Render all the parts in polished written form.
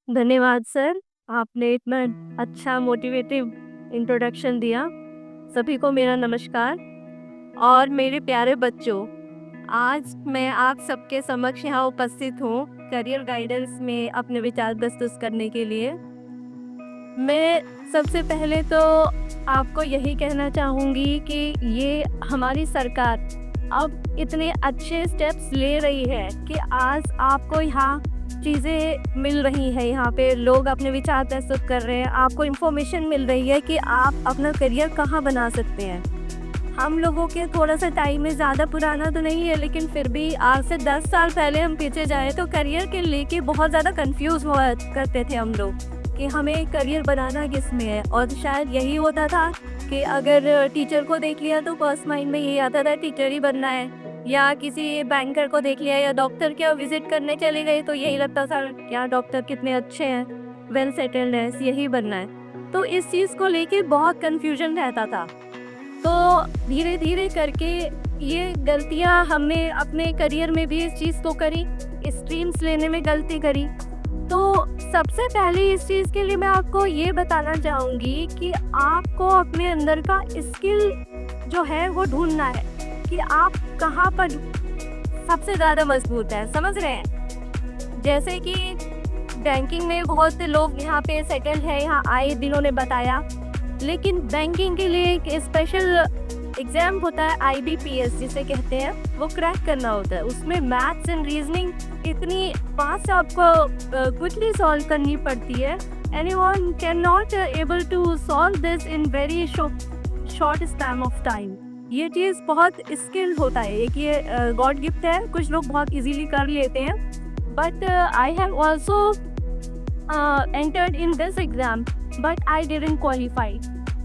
धन्यवाद सर। आपने इतना अच्छा मोटिवेटिव इंट्रोडक्शन दिया। सभी को मेरा नमस्कार और मेरे प्यारे बच्चों, आज मैं आप सबके समक्ष यहाँ उपस्थित हूँ करियर गाइडेंस में अपने विचार प्रस्तुत करने के लिए। मैं सबसे पहले तो आपको यही कहना चाहूँगी कि ये हमारी सरकार अब इतने अच्छे स्टेप्स ले रही है कि आज आपको यहाँ चीज़ें मिल रही हैं, यहाँ पे लोग अपने विचार प्रस्तुत कर रहे हैं, आपको इन्फॉर्मेशन मिल रही है कि आप अपना करियर कहाँ बना सकते हैं। हम लोगों के थोड़ा सा टाइम में ज़्यादा पुराना तो नहीं है, लेकिन फिर भी आज से 10 साल पहले हम पीछे जाएँ तो करियर के लेके बहुत ज़्यादा कंफ्यूज हुआ करते थे हम लोग कि हमें करियर बनाना किस में है। और शायद यही होता था कि अगर टीचर को देख लिया तो फर्स्ट माइंड में यही आता था टीचर ही बनना है, या किसी बैंकर को देख लिया या डॉक्टर के विजिट करने चले गए तो यही लगता था यार डॉक्टर कितने अच्छे हैं, वेल सेटल्ड है, यही बनना है। तो इस चीज़ को लेके बहुत कन्फ्यूजन रहता था। तो धीरे धीरे करके ये गलतियाँ हमने अपने करियर में भी इस चीज़ को करी, स्ट्रीम्स लेने में गलती करी। तो सबसे पहले इस चीज़ के लिए मैं आपको ये बताना चाहूँगी कि आपको अपने अंदर का स्किल जो है वो ढूंढना है कि आप कहाँ पर सबसे ज़्यादा मजबूत है, समझ रहे हैं। जैसे कि बैंकिंग में बहुत से लोग यहाँ पे सेटल है, यहाँ आए जिन्होंने ने बताया, लेकिन बैंकिंग के लिए एक स्पेशल एग्ज़ाम होता है IBPS जिसे कहते हैं, वो क्रैक करना होता है। उसमें मैथ्स एंड रीजनिंग इतनी फास्ट आपको क्विकली सॉल्व करनी पड़ती है। Anyone can not able to solve this in very short span of time. ये चीज़ बहुत स्किल होता है, एक ये गॉड गिफ्ट है, कुछ लोग बहुत इजीली कर लेते हैं। But I have also entered in this exam but I didn't qualify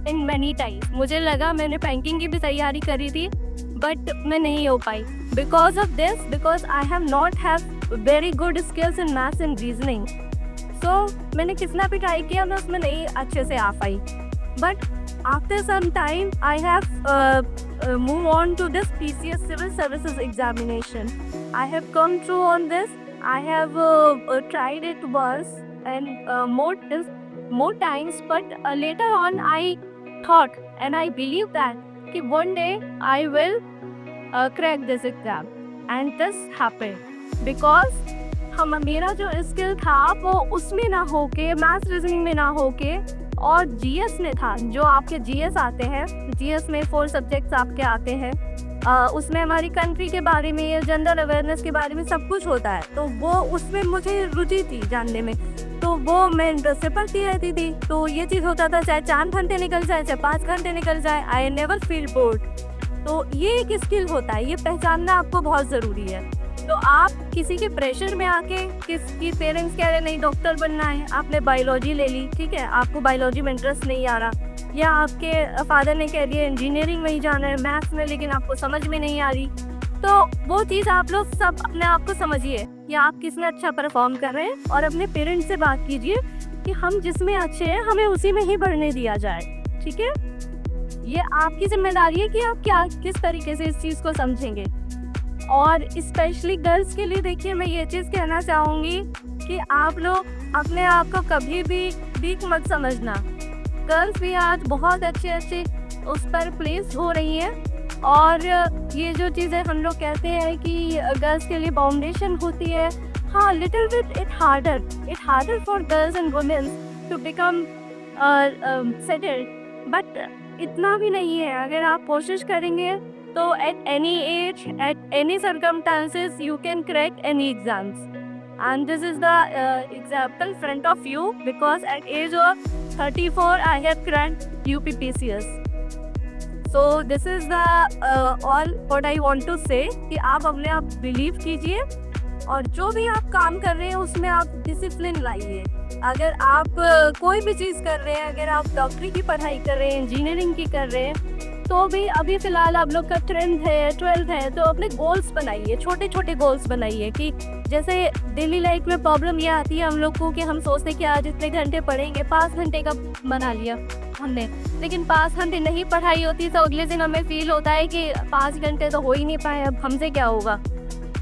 in many times. मुझे लगा मैंने बैंकिंग की भी तैयारी करी थी बट मैं नहीं हो पाई because of this, because I have not have very good skills in maths and reasoning. So मैंने कितना भी ट्राई किया, मैं उसमें नहीं अच्छे से आ पाई। But after some time I have move on to this PCS civil services examination. I have come through on this, I have tried it once and more times, but later on I thought and I believe that कि one day I will crack this exam, and this happened because मेरा जो skill था वो उसमें ना होके, maths reasoning में ना होके और GS में था। जो आपके GS आते हैं, GS में 4 सब्जेक्ट्स आपके आते हैं, उसमें हमारी कंट्री के बारे में या जनरल अवेयरनेस के बारे में सब कुछ होता है। तो वो उसमें मुझे रुचि थी जानने में, तो वो मैं इंटरेस्ट से पढ़ती रहती थी। तो ये चीज़ होता था, चाहे 4 घंटे निकल जाए चाहे 5 घंटे निकल जाए, आई नेवर फील बोर्ड। तो ये एक स्किल होता है, ये पहचानना आपको बहुत ज़रूरी है। तो आप किसी के प्रेशर में आके, किसकी पेरेंट्स कह रहे नहीं डॉक्टर बनना है, आपने बायोलॉजी ले ली, ठीक है, आपको बायोलॉजी में इंटरेस्ट नहीं आ रहा, या आपके फादर ने कह दिया इंजीनियरिंग में ही जाना है मैथ्स में, लेकिन आपको समझ में नहीं आ रही, तो वो चीज़ आप लोग सब अपने आप को समझिए कि आप किस में अच्छा परफॉर्म कर रहे हैं और अपने पेरेंट्स से बात कीजिए कि हम जिसमें अच्छे हैं हमें उसी में ही बढ़ने दिया जाए, ठीक है। ये आपकी जिम्मेदारी है कि आप किस तरीके से इस चीज़ को समझेंगे। और स्पेशली गर्ल्स के लिए देखिए, मैं ये चीज़ कहना चाहूँगी कि आप लोग अपने आप को कभी भी वीक मत समझना। गर्ल्स भी आज बहुत अच्छे उस पर प्लेस हो रही हैं, और ये जो चीज़ें हम लोग कहते हैं कि गर्ल्स के लिए बाउंडेशन होती है, हाँ, little bit it harder for girls and women to become settled, but इतना भी नहीं है। अगर आप कोशिश करेंगे तो at any age, at any circumstances, you can crack any exams. And this is the example front of you, because at age of 34, I have cracked UPPCS. So this is the all what I want to say कि आप अपने आप believe कीजिए, और जो भी आप काम कर रहे हैं उसमें आप डिसिप्लिन लाइए। अगर आप कोई भी चीज़ कर रहे हैं, अगर आप डॉक्टरी की पढ़ाई कर रहे हैं, इंजीनियरिंग की कर रहे हैं, तो भी अभी फ़िलहाल आप लोग का 10th है 12th है, तो अपने गोल्स बनाइए, छोटे छोटे गोल्स बनाइए। कि जैसे डेली लाइफ में प्रॉब्लम ये आती है हम लोग को कि हम सोचते हैं कि आज इतने घंटे पढ़ेंगे, 5 घंटे का बना लिया हमने, लेकिन 5 घंटे नहीं पढ़ाई होती तो अगले दिन हमें फील होता है कि 5 घंटे तो हो ही नहीं पाए, अब हमसे क्या होगा।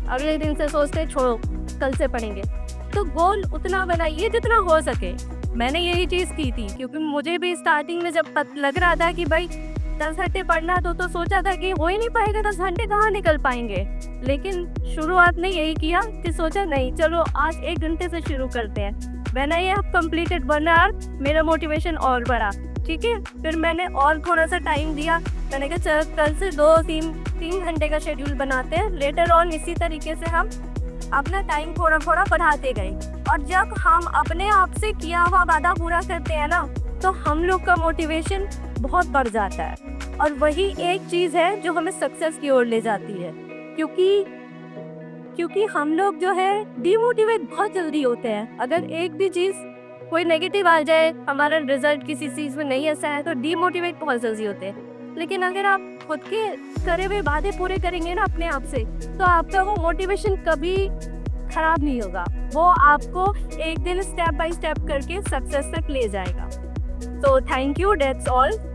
अगले दिन से सोचते छोड़ो कल से पढ़ेंगे। तो गोल उतना बनाइए जितना हो सके। मैंने यही चीज़ की थी, क्योंकि मुझे भी स्टार्टिंग में जब लग रहा था कि भाई 10 घंटे पढ़ना तो सोचा था कि हो ही नहीं पाएगा, 10 घंटे कहाँ निकल पाएंगे। लेकिन शुरुआत में यही किया कि सोचा नहीं, चलो आज 1 घंटे से शुरू करते हैं। When I have completed 1 hour, मेरा मोटिवेशन और बढ़ा। ठीक है, फिर मैंने और थोड़ा सा टाइम दिया। मैंने कहा चल कल से 2-3 घंटे का शेड्यूल बनाते हैं। लेटर ऑन इसी तरीके से हम अपना टाइम थोड़ा थोड़ा बढ़ाते गए। और जब हम अपने आप से किया हुआ वादा पूरा करते हैं ना, तो हम लोग का मोटिवेशन बहुत बढ़ जाता है। और वही एक चीज़ है जो हमें सक्सेस की ओर ले जाती है। क्योंकि हम लोग जो है डिमोटिवेट बहुत जल्दी होते हैं। अगर एक भी चीज़ कोई नेगेटिव आ जाए, हमारा रिजल्ट किसी चीज़ में नहीं ऐसा है, तो डिमोटिवेट बहुत जल्दी होते हैं। लेकिन अगर आप खुद के करे हुए वादे पूरे करेंगे ना अपने आप से, तो आपका वो मोटिवेशन कभी खराब नहीं होगा। वो आपको एक दिन स्टेप बाय स्टेप करके सक्सेस तक ले जाएगा। तो थैंक यू, दैट्स ऑल।